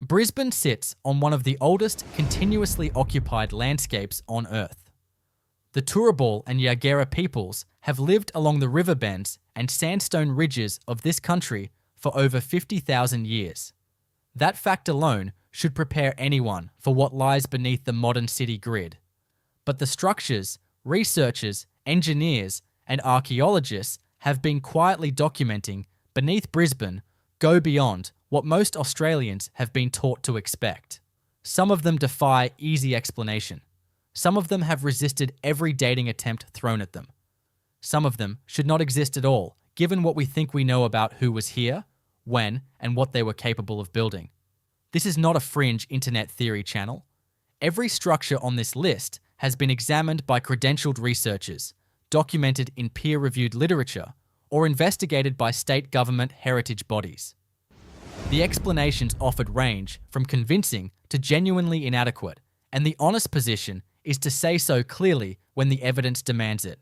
Brisbane sits on one of the oldest continuously occupied landscapes on Earth. The Turrbal and Yagera peoples have lived along the river bends and sandstone ridges of this country for over 50,000 years. That fact alone should prepare anyone for what lies beneath the modern city grid. But the structures, researchers, engineers, and archaeologists have been quietly documenting beneath Brisbane go beyond what most Australians have been taught to expect. Some of them defy easy explanation. Some of them have resisted every dating attempt thrown at them. Some of them should not exist at all, given what we think we know about who was here, when, and what they were capable of building. This is not a fringe internet theory channel. Every structure on this list has been examined by credentialed researchers, documented in peer-reviewed literature, or investigated by state government heritage bodies. The explanations offered range from convincing to genuinely inadequate, and the honest position is to say so clearly when the evidence demands it.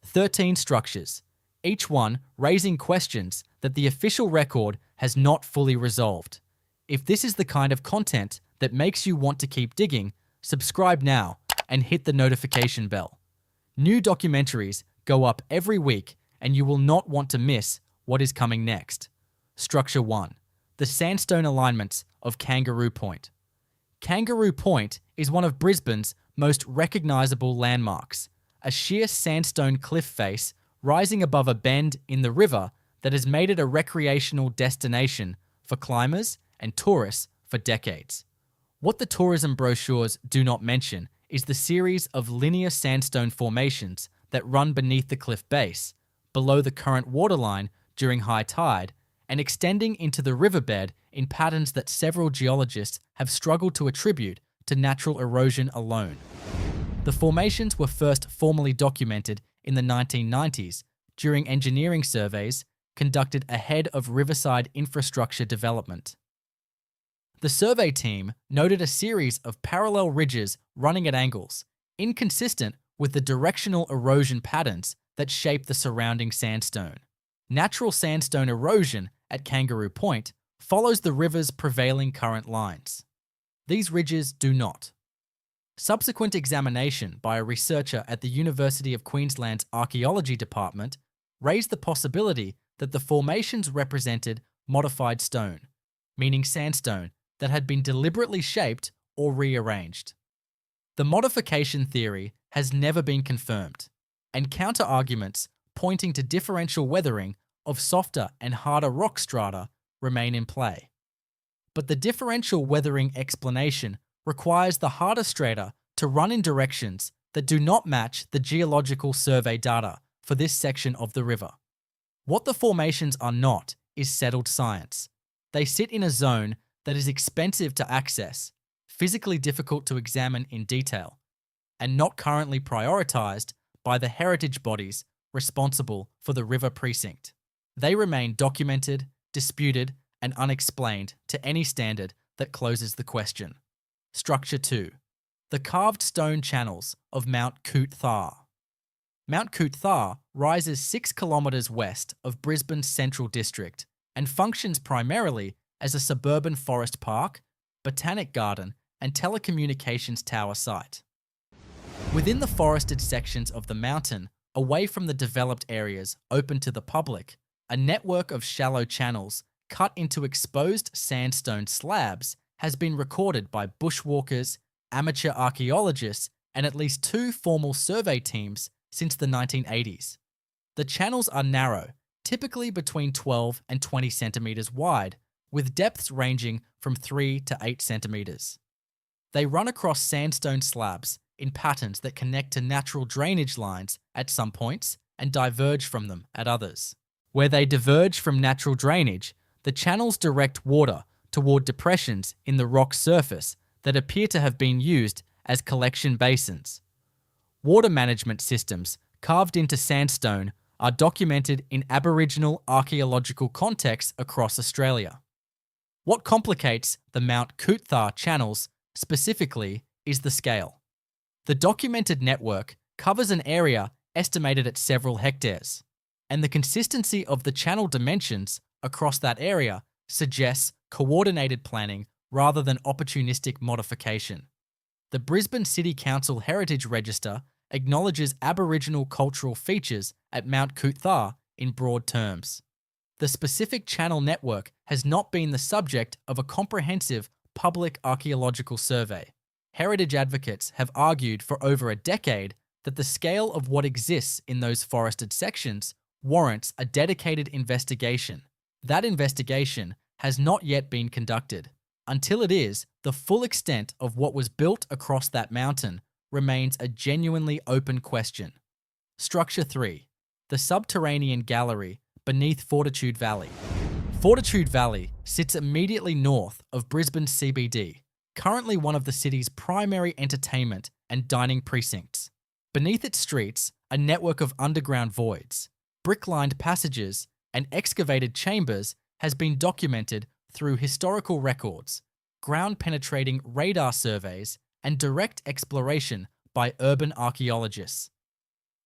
13 structures, each one raising questions that the official record has not fully resolved. If this is the kind of content that makes you want to keep digging, subscribe now and hit the notification bell. New documentaries go up every week and you will not want to miss what is coming next. Structure 1. The sandstone alignments of Kangaroo Point. Kangaroo Point is one of Brisbane's most recognisable landmarks, a sheer sandstone cliff face rising above a bend in the river that has made it a recreational destination for climbers and tourists for decades. What the tourism brochures do not mention is the series of linear sandstone formations that run beneath the cliff base, below the current waterline during high tide, and extending into the riverbed in patterns that several geologists have struggled to attribute to natural erosion alone. The formations were first formally documented in the 1990s during engineering surveys conducted ahead of riverside infrastructure development. The survey team noted a series of parallel ridges running at angles, inconsistent with the directional erosion patterns that shape the surrounding sandstone. Natural sandstone erosion at Kangaroo Point follows the river's prevailing current lines. These ridges do not. Subsequent examination by a researcher at the University of Queensland's Archaeology Department raised the possibility that the formations represented modified stone, meaning sandstone that had been deliberately shaped or rearranged. The modification theory has never been confirmed, and counter-arguments pointing to differential weathering of softer and harder rock strata remain in play. But the differential weathering explanation requires the harder strata to run in directions that do not match the geological survey data for this section of the river. What the formations are not is settled science. They sit in a zone that is expensive to access, physically difficult to examine in detail, and not currently prioritised by the heritage bodies responsible for the river precinct. They remain documented, disputed, and unexplained to any standard that closes the question. Structure 2. The carved stone channels of Mount Coot-tha. Mount Coot-tha rises 6 kilometres west of Brisbane's Central District and functions primarily as a suburban forest park, botanic garden, and telecommunications tower site. Within the forested sections of the mountain, away from the developed areas open to the public, a network of shallow channels cut into exposed sandstone slabs has been recorded by bushwalkers, amateur archaeologists, and at least 2 formal survey teams since the 1980s. The channels are narrow, typically between 12 and 20 centimetres wide, with depths ranging from 3 to 8 centimetres. They run across sandstone slabs in patterns that connect to natural drainage lines at some points and diverge from them at others. Where they diverge from natural drainage, the channels direct water toward depressions in the rock surface that appear to have been used as collection basins. Water management systems carved into sandstone are documented in Aboriginal archaeological contexts across Australia. What complicates the Mount Coot-tha channels specifically is the scale. The documented network covers an area estimated at several hectares, and the consistency of the channel dimensions across that area suggests coordinated planning rather than opportunistic modification. The Brisbane City Council Heritage Register acknowledges Aboriginal cultural features at Mount Coot-tha in broad terms. The specific channel network has not been the subject of a comprehensive public archaeological survey. Heritage advocates have argued for over a decade that the scale of what exists in those forested sections warrants a dedicated investigation. That investigation has not yet been conducted. Until it is, the full extent of what was built across that mountain remains a genuinely open question. Structure 3. The subterranean gallery beneath Fortitude Valley. Fortitude Valley sits immediately north of Brisbane CBD, currently one of the city's primary entertainment and dining precincts. Beneath its streets, a network of underground voids, brick-lined passages, and excavated chambers has been documented through historical records, ground-penetrating radar surveys, and direct exploration by urban archaeologists.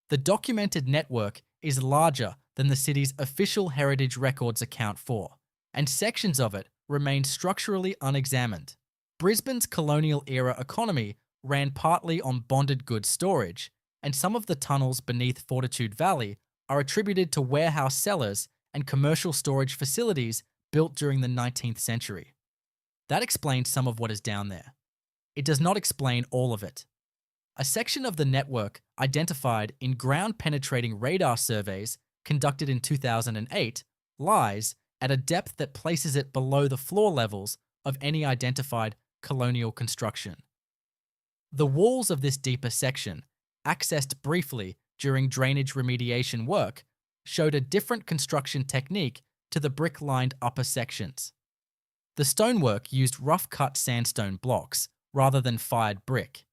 The documented network is larger than the city's official heritage records account for, and sections of it remain structurally unexamined. Brisbane's colonial-era economy ran partly on bonded goods storage, and some of the tunnels beneath Fortitude Valley are attributed to warehouse cellars and commercial storage facilities built during the 19th century. That explains some of what is down there. It does not explain all of it. A section of the network identified in ground-penetrating radar surveys conducted in 2008 lies at a depth that places it below the floor levels of any identified colonial construction. The walls of this deeper section, accessed briefly during drainage remediation work, showed a different construction technique to the brick-lined upper sections. The stonework used rough-cut sandstone blocks rather than fired brick,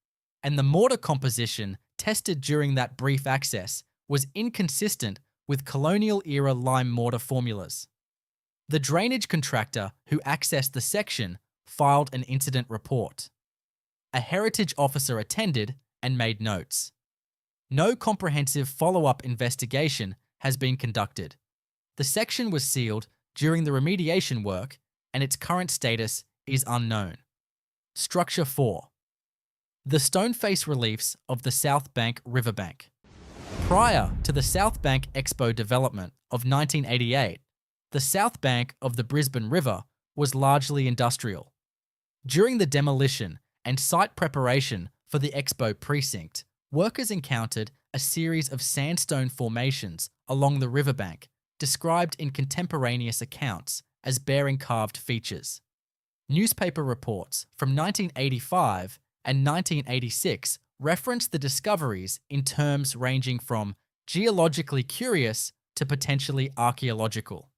and the mortar composition tested during that brief access was inconsistent with colonial-era lime mortar formulas. The drainage contractor who accessed the section filed an incident report. A heritage officer attended and made notes. No comprehensive follow-up investigation has been conducted. The section was sealed during the remediation work, and its current status is unknown. Structure 4. The stone face reliefs of the South Bank Riverbank. Prior to the South Bank Expo development of 1988, the South Bank of the Brisbane River was largely industrial. During the demolition and site preparation for the Expo precinct, workers encountered a series of sandstone formations along the riverbank, described in contemporaneous accounts as bearing carved features. Newspaper reports from 1985 and 1986 reference the discoveries in terms ranging from geologically curious to potentially archaeological.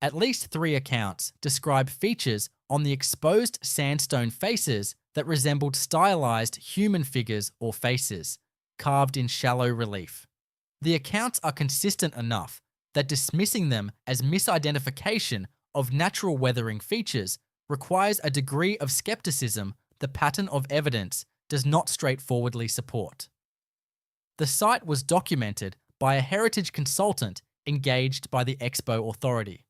At least 3 accounts describe features on the exposed sandstone faces that resembled stylized human figures or faces, carved in shallow relief. The accounts are consistent enough that dismissing them as misidentification of natural weathering features requires a degree of skepticism the pattern of evidence does not straightforwardly support. The site was documented by a heritage consultant engaged by the Expo Authority.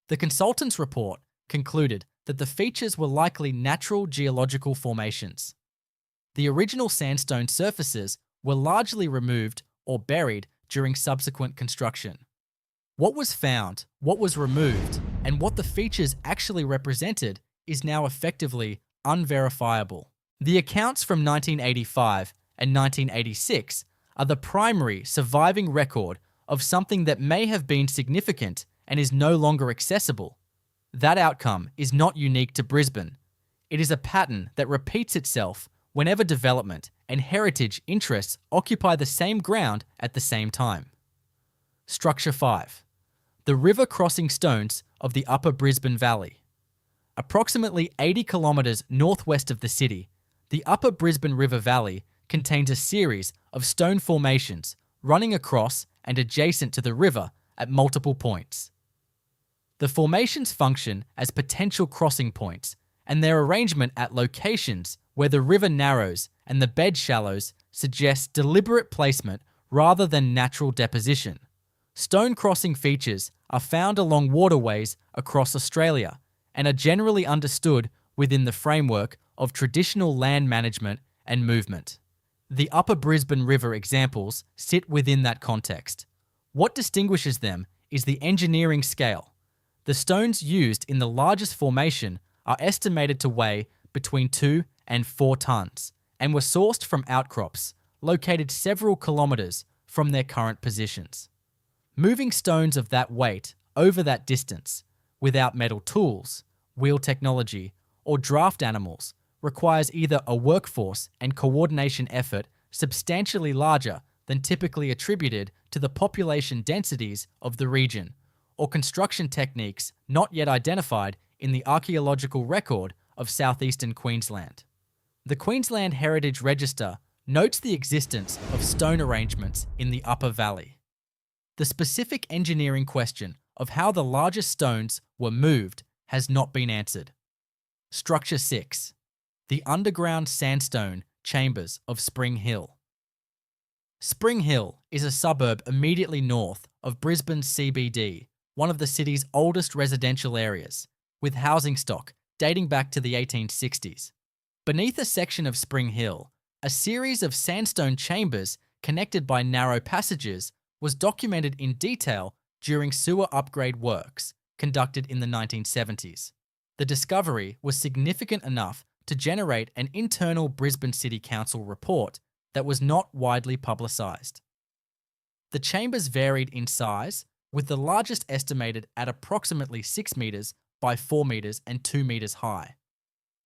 The consultant's report concluded that the features were likely natural geological formations. The original sandstone surfaces were largely removed or buried during subsequent construction. What was found, what was removed, and what the features actually represented is now effectively unverifiable. The accounts from 1985 and 1986 are the primary surviving record of something that may have been significant and is no longer accessible. That outcome is not unique to Brisbane. It is a pattern that repeats itself whenever development and heritage interests occupy the same ground at the same time. Structure 5. The river crossing stones of the Upper Brisbane Valley. Approximately 80 kilometres northwest of the city, the Upper Brisbane River Valley contains a series of stone formations running across and adjacent to the river at multiple points. The formations function as potential crossing points, and their arrangement at locations where the river narrows and the bed shallows suggests deliberate placement rather than natural deposition. Stone crossing features are found along waterways across Australia and are generally understood within the framework of traditional land management and movement. The Upper Brisbane River examples sit within that context. What distinguishes them is the engineering scale. The stones used in the largest formation are estimated to weigh between 2 and 4 tonnes and were sourced from outcrops located several kilometres from their current positions. Moving stones of that weight over that distance without metal tools, wheel technology, or draft animals requires either a workforce and coordination effort substantially larger than typically attributed to the population densities of the region, or construction techniques not yet identified in the archaeological record of southeastern Queensland. The Queensland Heritage Register notes the existence of stone arrangements in the Upper Valley. The specific engineering question of how the largest stones were moved has not been answered. Structure 6. The underground sandstone chambers of Spring Hill. Spring Hill is a suburb immediately north of Brisbane's CBD, one of the city's oldest residential areas, with housing stock dating back to the 1860s. Beneath a section of Spring Hill, a series of sandstone chambers connected by narrow passages was documented in detail during sewer upgrade works conducted in the 1970s. The discovery was significant enough to generate an internal Brisbane City Council report that was not widely publicised. The chambers varied in size, with the largest estimated at approximately 6 metres by 4 metres and 2 metres high.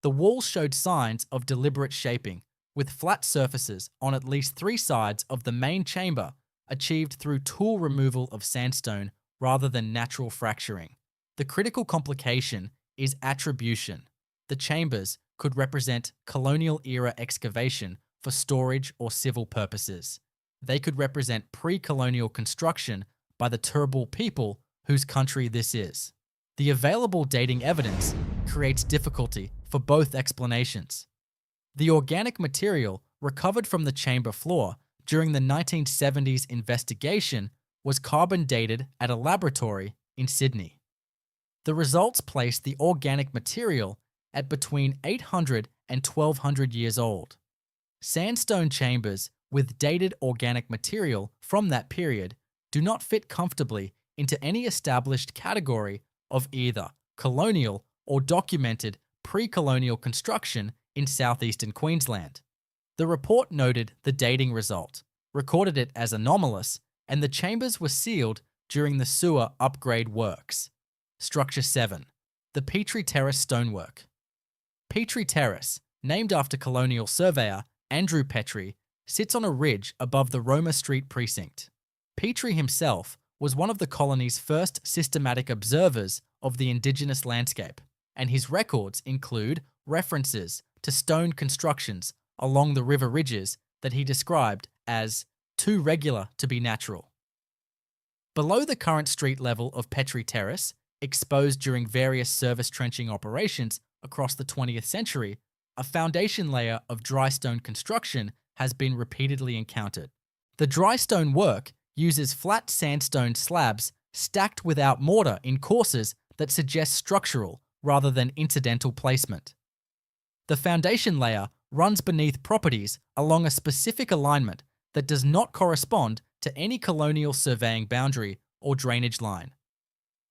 The walls showed signs of deliberate shaping, with flat surfaces on at least 3 sides of the main chamber achieved through tool removal of sandstone rather than natural fracturing. The critical complication is attribution. The chambers could represent colonial-era excavation for storage or civil purposes. They could represent pre-colonial construction by the Turrbal people whose country this is. The available dating evidence creates difficulty for both explanations. The organic material recovered from the chamber floor during the 1970s investigation was carbon dated at a laboratory in Sydney. The results placed the organic material at between 800 and 1200 years old. Sandstone chambers with dated organic material from that period do not fit comfortably into any established category of either colonial or documented pre-colonial construction in southeastern Queensland. The report noted the dating result, recorded it as anomalous, and the chambers were sealed during the sewer upgrade works. Structure 7. The Petrie Terrace stonework. Petrie Terrace, named after colonial surveyor Andrew Petrie, sits on a ridge above the Roma Street precinct. Petrie himself was one of the colony's first systematic observers of the Indigenous landscape, and his records include references to stone constructions along the river ridges that he described as too regular to be natural. Below the current street level of Petrie Terrace, exposed during various service trenching operations across the 20th century, a foundation layer of dry stone construction has been repeatedly encountered. The dry stone work uses flat sandstone slabs stacked without mortar in courses that suggest structural rather than incidental placement. The foundation layer runs beneath properties along a specific alignment that does not correspond to any colonial surveying boundary or drainage line.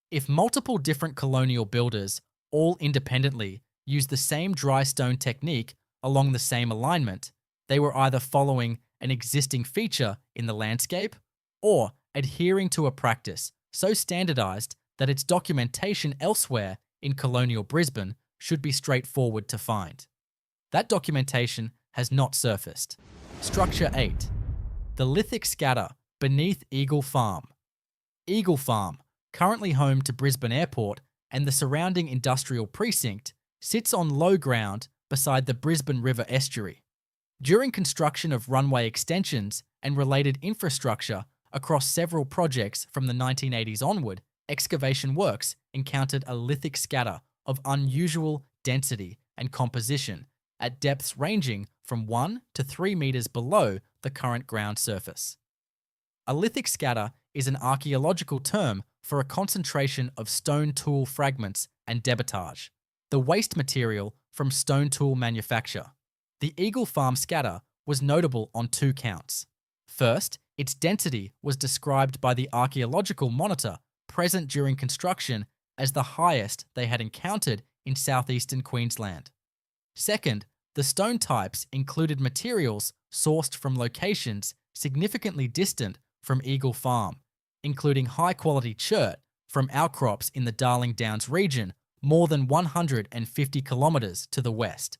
If multiple different colonial builders, all independently, used the same dry stone technique along the same alignment, they were either following an existing feature in the landscape or adhering to a practice so standardized that its documentation elsewhere in colonial Brisbane should be straightforward to find. That documentation has not surfaced. Structure 8. The lithic scatter beneath Eagle Farm. Eagle Farm, currently home to Brisbane Airport and the surrounding industrial precinct, sits on low ground beside the Brisbane River estuary. During construction of runway extensions and related infrastructure across several projects from the 1980s onward, excavation works encountered a lithic scatter of unusual density and composition at depths ranging from 1 to 3 metres below the current ground surface. A lithic scatter is an archaeological term for a concentration of stone tool fragments and debitage, the waste material from stone tool manufacture. The Eagle Farm scatter was notable on two counts. First, its density was described by the Archaeological Monitor present during construction as the highest they had encountered in southeastern Queensland. Second, the stone types included materials sourced from locations significantly distant from Eagle Farm, including high-quality chert from outcrops in the Darling Downs region more than 150 kilometres to the west.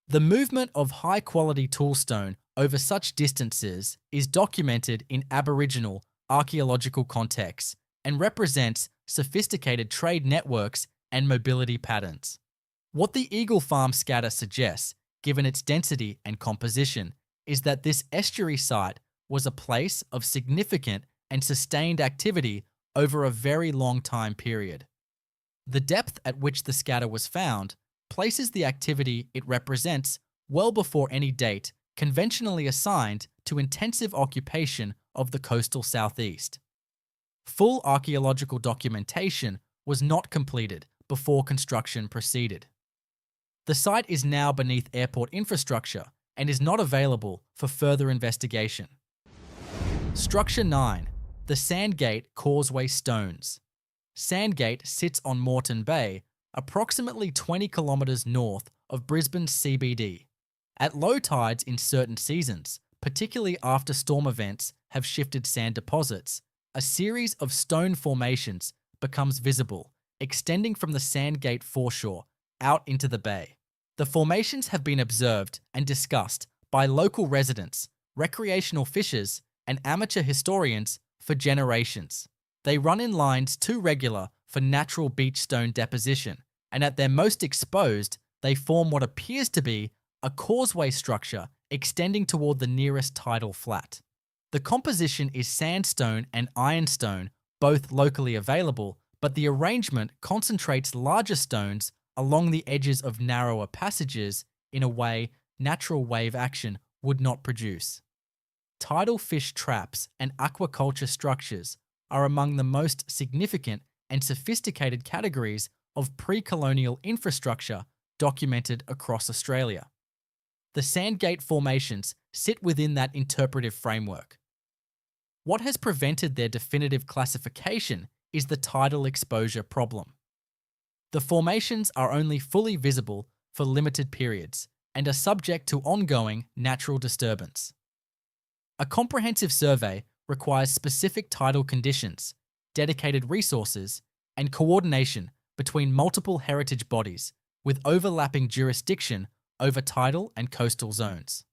The movement of high-quality toolstone over such distances is documented in Aboriginal archaeological contexts and represents sophisticated trade networks and mobility patterns. What the Eagle Farm scatter suggests, given its density and composition, is that this estuary site was a place of significant and sustained activity over a very long time period. The depth at which the scatter was found places the activity it represents well before any date conventionally assigned to intensive occupation of the coastal southeast. Full archaeological documentation was not completed before construction proceeded. The site is now beneath airport infrastructure and is not available for further investigation. Structure 9. The Sandgate Causeway Stones. Sandgate sits on Moreton Bay, approximately 20 kilometres north of Brisbane's CBD. At low tides in certain seasons, particularly after storm events have shifted sand deposits, a series of stone formations becomes visible, extending from the Sandgate foreshore out into the bay. The formations have been observed and discussed by local residents, recreational fishers, and amateur historians for generations. They run in lines too regular for natural beach stone deposition, and at their most exposed, they form what appears to be a causeway structure extending toward the nearest tidal flat. The composition is sandstone and ironstone, both locally available, but the arrangement concentrates larger stones along the edges of narrower passages in a way natural wave action would not produce. Tidal fish traps and aquaculture structures are among the most significant and sophisticated categories of pre-colonial infrastructure documented across Australia. The Sandgate formations sit within that interpretive framework. What has prevented their definitive classification is the tidal exposure problem. The formations are only fully visible for limited periods and are subject to ongoing natural disturbance. A comprehensive survey requires specific tidal conditions, dedicated resources, and coordination between multiple heritage bodies with overlapping jurisdiction over tidal and coastal zones.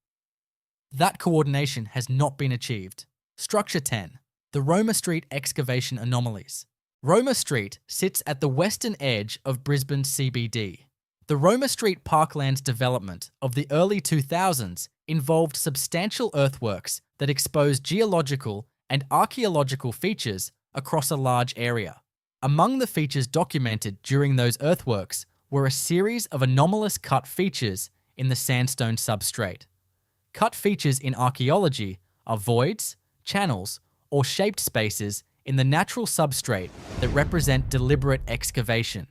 That coordination has not been achieved. Structure 10. The Roma Street excavation anomalies. Roma Street sits at the western edge of Brisbane's CBD. The Roma Street Parklands development of the early 2000s involved substantial earthworks that exposed geological and archaeological features across a large area. Among the features documented during those earthworks were a series of anomalous cut features in the sandstone substrate. Cut features in archaeology are voids, channels, or shaped spaces in the natural substrate that represent deliberate excavation.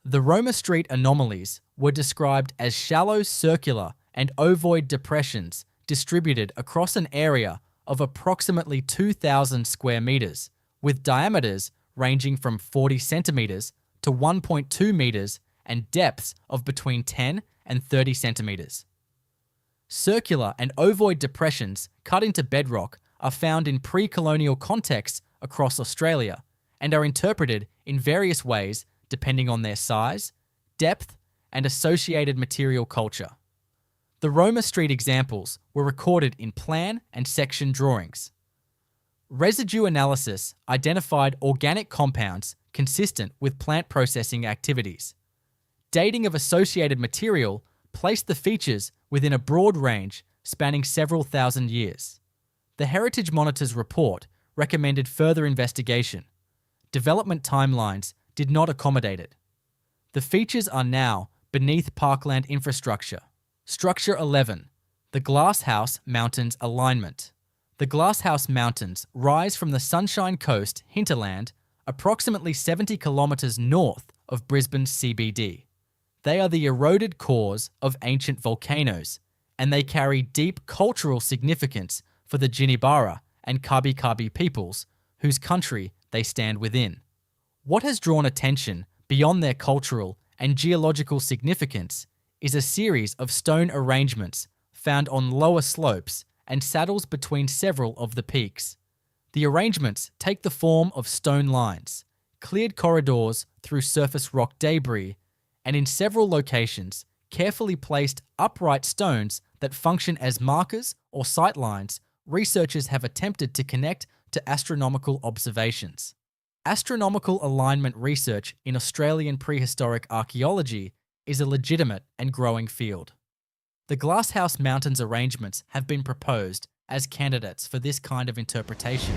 The Roma Street anomalies were described as shallow circular and ovoid depressions distributed across an area of approximately 2,000 square metres, with diameters ranging from 40 centimetres to 1.2 metres and depths of between 10 and 30 centimetres. Circular and ovoid depressions cut into bedrock are found in pre-colonial contexts across Australia and are interpreted in various ways depending on their size, depth, and associated material culture. The Roma Street examples were recorded in plan and section drawings. Residue analysis identified organic compounds consistent with plant processing activities. Dating of associated material placed the features within a broad range spanning several thousand years. The Heritage Monitor's report recommended further investigation. Development timelines did not accommodate it. The features are now beneath parkland infrastructure. Structure 11. The Glasshouse Mountains Alignment. The Glasshouse Mountains rise from the Sunshine Coast hinterland approximately 70 kilometres north of Brisbane's CBD. They are the eroded cores of ancient volcanoes, and they carry deep cultural significance for the Jinibara and Kabi Kabi peoples, whose country they stand within. What has drawn attention beyond their cultural and geological significance is a series of stone arrangements found on lower slopes and saddles between several of the peaks. The arrangements take the form of stone lines, cleared corridors through surface rock debris, and in several locations, carefully placed upright stones that function as markers or sightlines researchers have attempted to connect to astronomical observations. Astronomical alignment research in Australian prehistoric archaeology is a legitimate and growing field. The Glasshouse Mountains arrangements have been proposed as candidates for this kind of interpretation.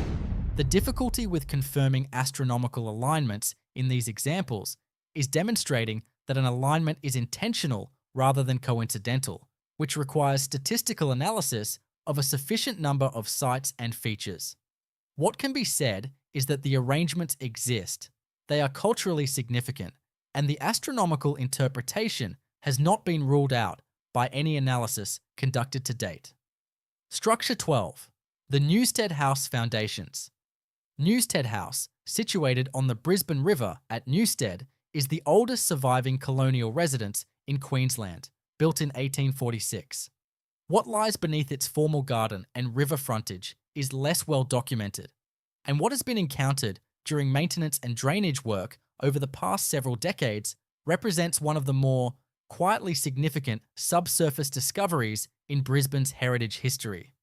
The difficulty with confirming astronomical alignments in these examples is demonstrating that an alignment is intentional rather than coincidental, which requires statistical analysis of a sufficient number of sites and features. What can be said is that the arrangements exist, they are culturally significant, and the astronomical interpretation has not been ruled out by any analysis conducted to date. Structure 12. The Newstead House Foundations. Newstead House, situated on the Brisbane River at Newstead, is the oldest surviving colonial residence in Queensland, built in 1846. What lies beneath its formal garden and river frontage is less well documented, and what has been encountered during maintenance and drainage work over the past several decades represents one of the more quietly significant subsurface discoveries in Brisbane's heritage history.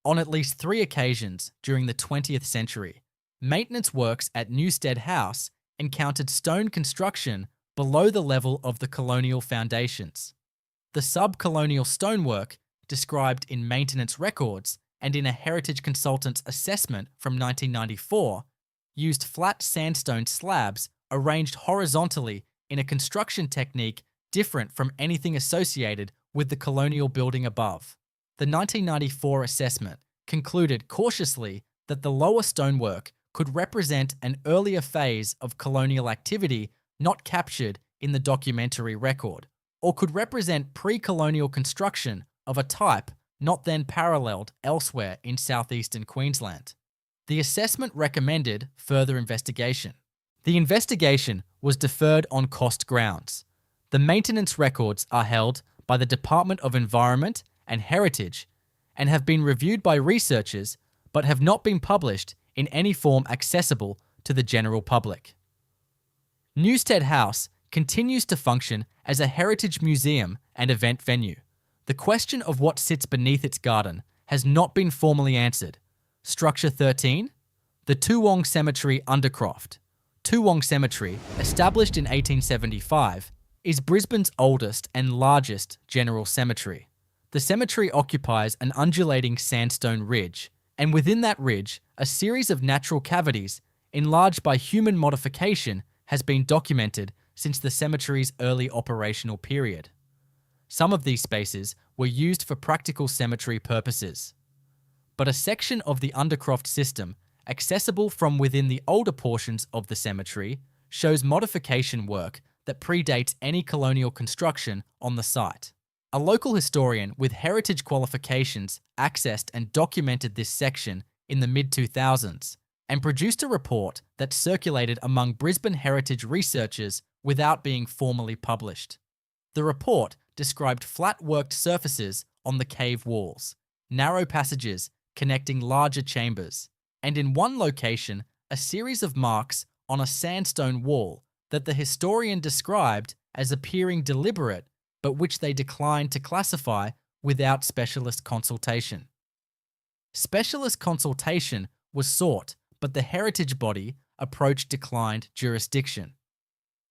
On at least 3 occasions during the 20th century, maintenance works at Newstead House encountered stone construction below the level of the colonial foundations. The sub-colonial stonework, described in maintenance records and in a heritage consultant's assessment from 1994, used flat sandstone slabs arranged horizontally in a construction technique different from anything associated with the colonial building above. The 1994 assessment concluded cautiously that the lower stonework could represent an earlier phase of colonial activity not captured in the documentary record, or could represent pre-colonial construction of a type not then paralleled elsewhere in southeastern Queensland. The assessment recommended further investigation. The investigation was deferred on cost grounds. The maintenance records are held by the Department of Environment and Heritage and have been reviewed by researchers but have not been published in any form accessible to the general public. Newstead House continues to function as a heritage museum and event venue. The question of what sits beneath its garden has not been formally answered. Structure 13. The Toowong Cemetery undercroft. Toowong Cemetery, established in 1875, is Brisbane's oldest and largest general cemetery. The cemetery occupies an undulating sandstone ridge, and within that ridge, a series of natural cavities, enlarged by human modification, has been documented since the cemetery's early operational period. Some of these spaces were used for practical cemetery purposes. But a section of the undercroft system, accessible from within the older portions of the cemetery, shows modification work that predates any colonial construction on the site. A local historian with heritage qualifications accessed and documented this section in the mid-2000s and produced a report that circulated among Brisbane heritage researchers without being formally published. The report described flat-worked surfaces on the cave walls, narrow passages connecting larger chambers, and in one location, a series of marks on a sandstone wall that the historian described as appearing deliberate, but which they declined to classify without specialist consultation. Specialist consultation was sought, but the heritage body approach declined jurisdiction.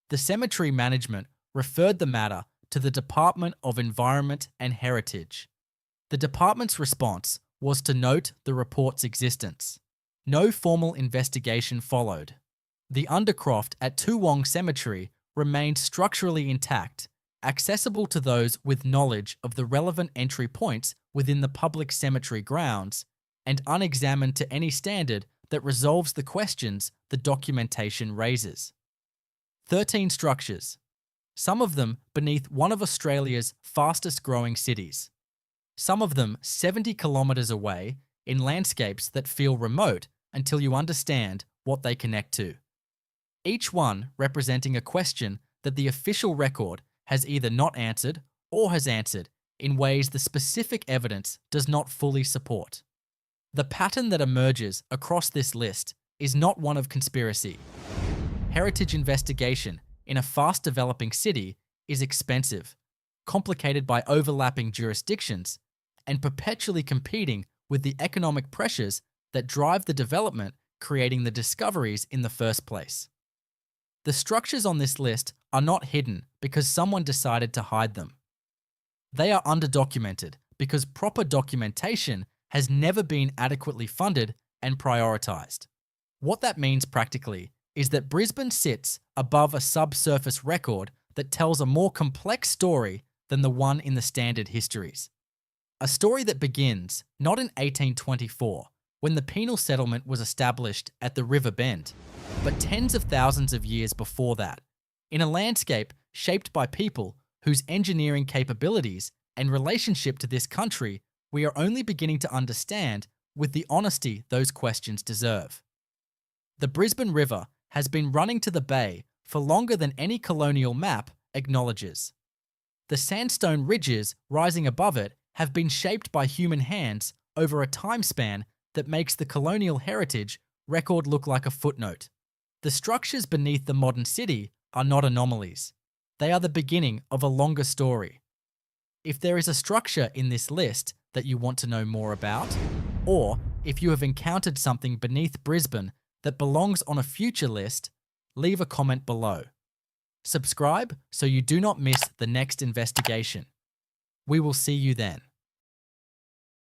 The cemetery management referred the matter to the Department of Environment and Heritage. The department's response was to note the report's existence. No formal investigation followed. The undercroft at Toowong Cemetery remained structurally intact, accessible to those with knowledge of the relevant entry points within the public cemetery grounds, and unexamined to any standard that resolves the questions the documentation raises. 13 structures. some of them beneath one of Australia's fastest growing cities. Some of them 70 kilometres away in landscapes that feel remote until you understand what they connect to. Each one representing a question that the official record has either not answered or has answered in ways the specific evidence does not fully support. The pattern that emerges across this list is not one of conspiracy. Heritage investigation in a fast-developing city is expensive, complicated by overlapping jurisdictions, and perpetually competing with the economic pressures that drive the development, creating the discoveries in the first place. The structures on this list are not hidden because someone decided to hide them. They are underdocumented because proper documentation has never been adequately funded and prioritised. What that means practically is that Brisbane sits above a subsurface record that tells a more complex story than the one in the standard histories. A story that begins not in 1824, when the penal settlement was established at the River Bend, but tens of thousands of years before that, in a landscape shaped by people whose engineering capabilities and relationship to this country we are only beginning to understand with the honesty those questions deserve. The Brisbane River has been running to the bay for longer than any colonial map acknowledges. The sandstone ridges rising above it have been shaped by human hands over a time span that makes the colonial heritage record look like a footnote. The structures beneath the modern city are not anomalies. They are the beginning of a longer story. If there is a structure in this list that you want to know more about, or if you have encountered something beneath Brisbane that belongs on a future list, leave a comment below. Subscribe so you do not miss the next investigation. We will see you then.